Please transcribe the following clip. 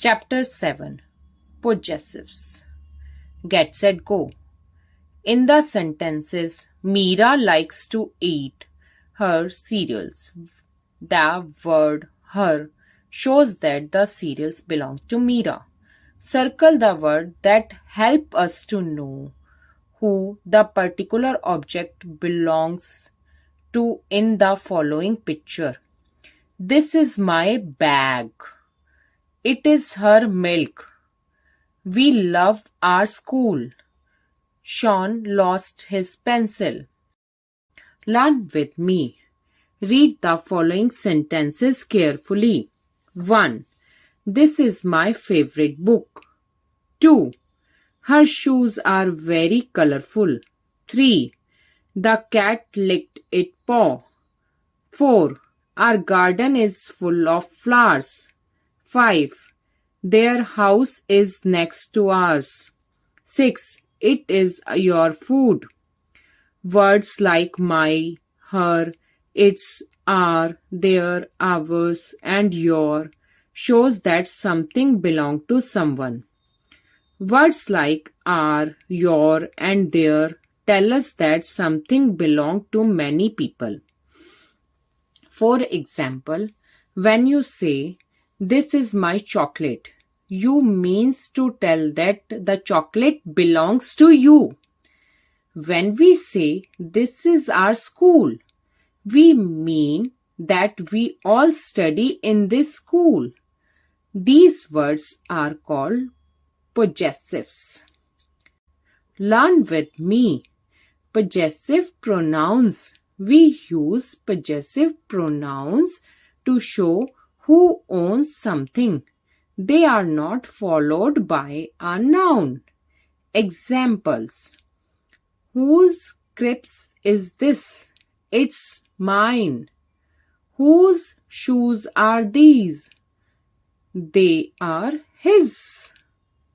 Chapter 7 Possessives. Get set go. In the sentences, Meera likes to eat her cereals. The word her shows that the cereals belong to Meera. Circle the word that help us to know who the particular object belongs to in the following picture. This is my bag. It is her milk. We love our school. Sean lost his pencil. Learn with me. Read the following sentences carefully. 1. This is my favorite book. 2. Her shoes are very colorful. 3. The cat licked its paw. 4. Our garden is full of flowers. 5. Their house is next to ours. 6. It is your food. Words like my, her, its, our, their, ours, and your shows that something belongs to someone. Words like our, your, and their tell us that something belongs to many people. For example, when you say, "This is my chocolate," you means to tell that the chocolate belongs to you. When we say, "This is our school," we mean that we all study in this school. These words are called possessives. Learn with me. Possessive pronouns. We use possessive pronouns to show who owns something. They are not followed by a noun. Examples. Whose crisp is this? It's mine. Whose shoes are these? They are his.